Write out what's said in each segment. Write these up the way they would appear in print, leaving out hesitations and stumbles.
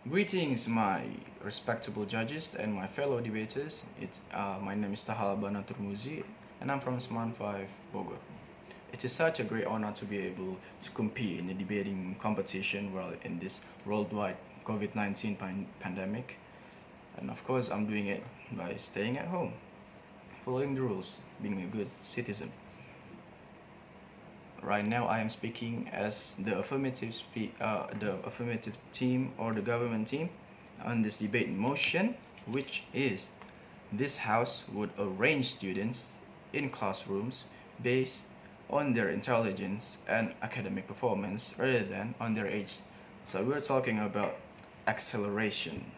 Greetings, my respectable judges and my fellow debaters. My name is Thaha Albana Turmuzi, and I'm from SMAN 5 Bogor. It is such a great honor to be able to compete in a debating competition while in this worldwide COVID-19 pandemic. And of course, I'm doing it by staying at home, following the rules, being a good citizen. Right now, I am speaking as the affirmative team or the government team on this debate motion, which is this House would arrange students in classrooms based on their intelligence and academic performance rather than on their age. So we're talking about acceleration.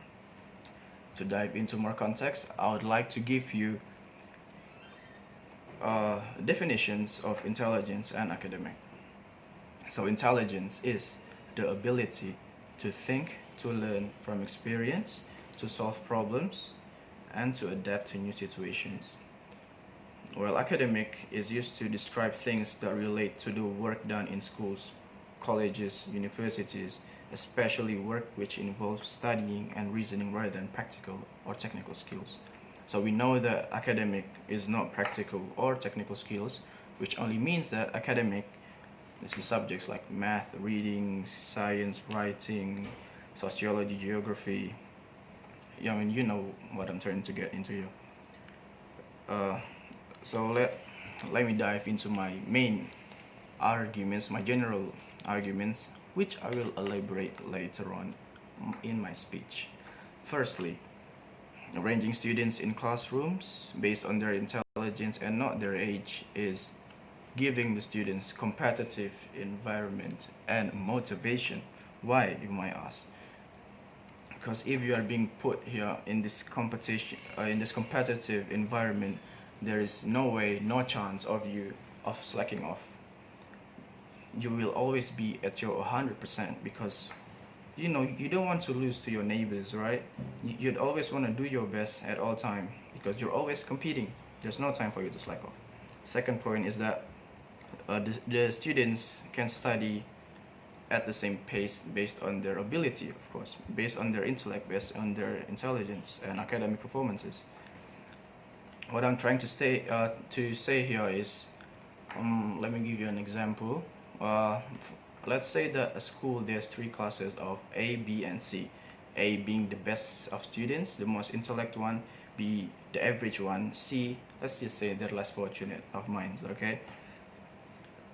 To dive into more context, I would like to give you definitions of intelligence and academic. So intelligence is the ability to think, to learn from experience, to solve problems, and to adapt to new situations. While academic is used to describe things that relate to the work done in schools, colleges, universities, especially work which involves studying and reasoning rather than practical or technical skills. So we know that academic is not practical or technical skills, which only means that academic is in subjects like math, reading, science, writing, sociology, geography. Yeah, I mean, you know what I'm trying to get into here. So let me dive into my main arguments, my general arguments, which I will elaborate later on in my speech. Firstly, arranging students in classrooms based on their intelligence and not their age is giving the students competitive environment and motivation. Why, you might ask? Because if you are being put here in this competition, in this competitive environment, there is no way, no chance of you of slacking off. You will always be at your 100% because you don't want to lose to your neighbors, right? You'd always want to do your best at all time because you're always competing. There's no time for you to slack off. Second point is that the students can study at the same pace based on their ability, of course, based on their intellect, based on their intelligence and academic performances. What I'm trying to say here is, let me give you an example. Let's say that a school there's three classes of A, B, and C. A being the best of students, the most intellect one. B, the average one. C, let's just say they're less fortunate of minds, okay?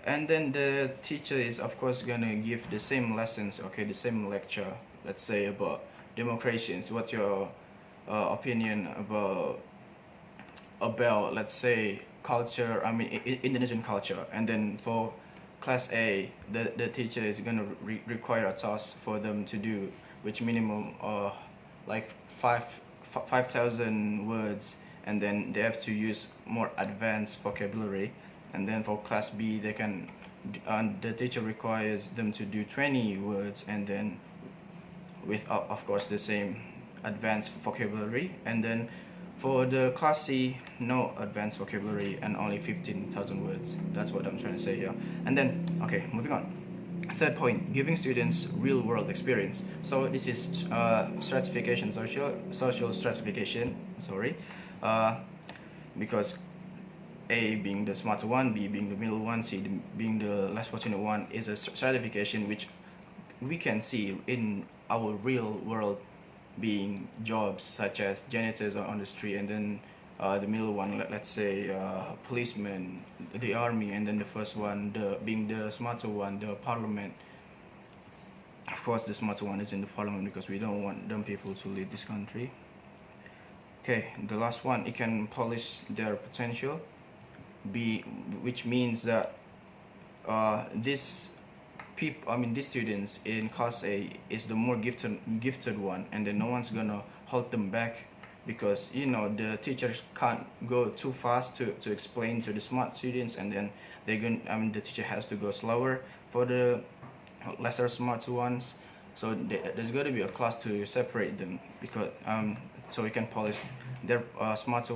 And then the teacher is of course gonna give the same lessons, okay, the same lecture. Let's say about democracies. What's your opinion about let's say culture? I mean Indonesian culture. And then for class A, the teacher is gonna require a task for them to do, which minimum like 5,000 words, and then they have to use more advanced vocabulary. And then for class B, they can, the teacher requires them to do 20 words, and then with of course the same advanced vocabulary. And then for the class C, no advanced vocabulary and only 15,000 words. That's what I'm trying to say here. And then, okay, moving on. Third point, giving students real-world experience. So this is stratification, social stratification. Sorry, because A being the smarter one, B being the middle one, C being the less fortunate one is a stratification which we can see in our real world being jobs such as janitors on the street, and then the middle one, let's say policemen, the army, and then the first one, being the smarter one, the parliament. Of course, the smarter one is in the parliament because we don't want dumb people to lead this country. Okay, the last one, it can polish their potential. B, which means that these students in class A is the more gifted one, and then no one's gonna hold them back because the teacher can't go too fast to explain to the smart students, and then the teacher has to go slower for the lesser smart ones. So there's got to be a class to separate them because so we can polish their smarter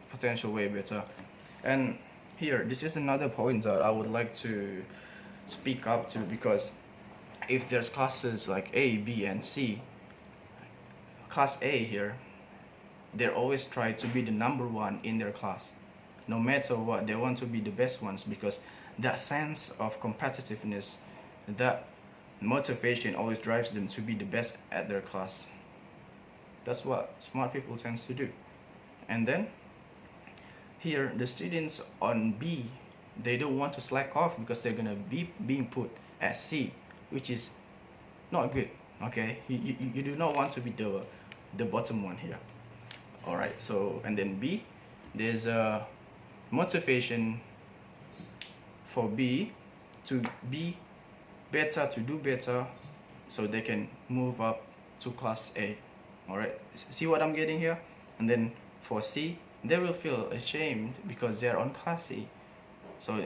potential way better. And here, this is another point that I would like to speak up to, because if there's classes like A, B, and C, class A here, they always try to be the number one in their class. No matter what, they want to be the best ones, because that sense of competitiveness, that motivation always drives them to be the best at their class. That's what smart people tend to do. And then here, the students on B, they don't want to slack off because they're gonna be being put at C, which is not good. Okay, you do not want to be the bottom one here. All right, so and then B, there's a motivation for B to be better, to do better, so they can move up to class A. All right, see what I'm getting here? And then for C, they will feel ashamed because they're on class C, so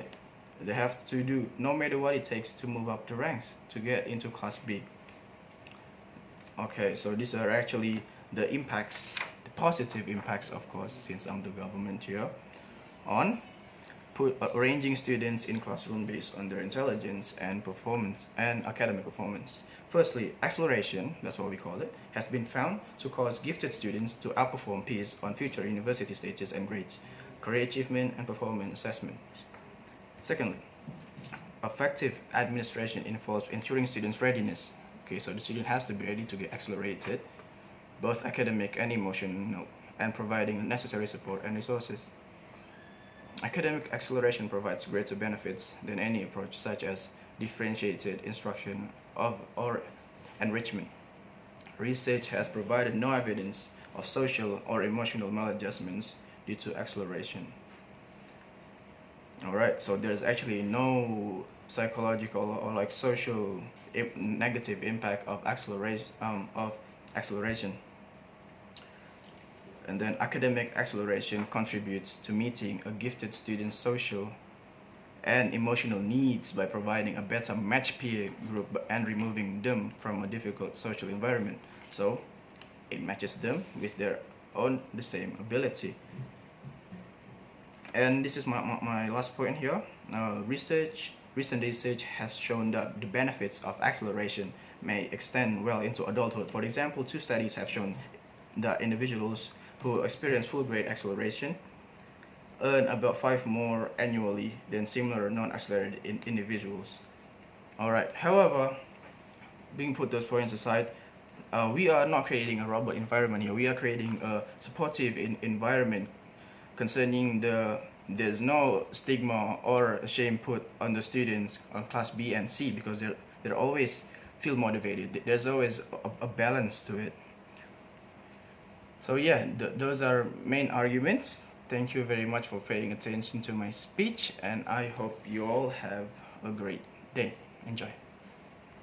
they have to do no matter what it takes to move up the ranks to get into class B. Okay, so these are actually the impacts, the positive impacts, of course, since I'm the government here, on arranging students in classroom based on their intelligence and performance and academic performance. Firstly, acceleration, that's what we call it, has been found to cause gifted students to outperform peers on future university stages and grades, career achievement and performance assessment. Secondly, effective administration involves ensuring students' readiness. Okay, so the student has to be ready to get accelerated, both academic and emotional, and providing necessary support and resources. Academic acceleration provides greater benefits than any approach such as differentiated instruction or enrichment. Research has provided no evidence of social or emotional maladjustments due to acceleration. Alright, so there's actually no psychological or like social negative impact of acceleration. And then academic acceleration contributes to meeting a gifted student's social and emotional needs by providing a better match peer group and removing them from a difficult social environment. So it matches them with their own the same ability. And this is my last point here. Recent research has shown that the benefits of acceleration may extend well into adulthood. For example, 2 studies have shown that individuals who experience full grade acceleration earn about 5 more annually than similar non-accelerated individuals. Alright, however, being put those points aside, we are not creating a robot environment here. We are creating a supportive environment concerning there's no stigma or shame put on the students on class B and C, because they're always feel motivated. There's always a balance to it. So yeah, those are main arguments. Thank you very much for paying attention to my speech, and I hope you all have a great day. Enjoy.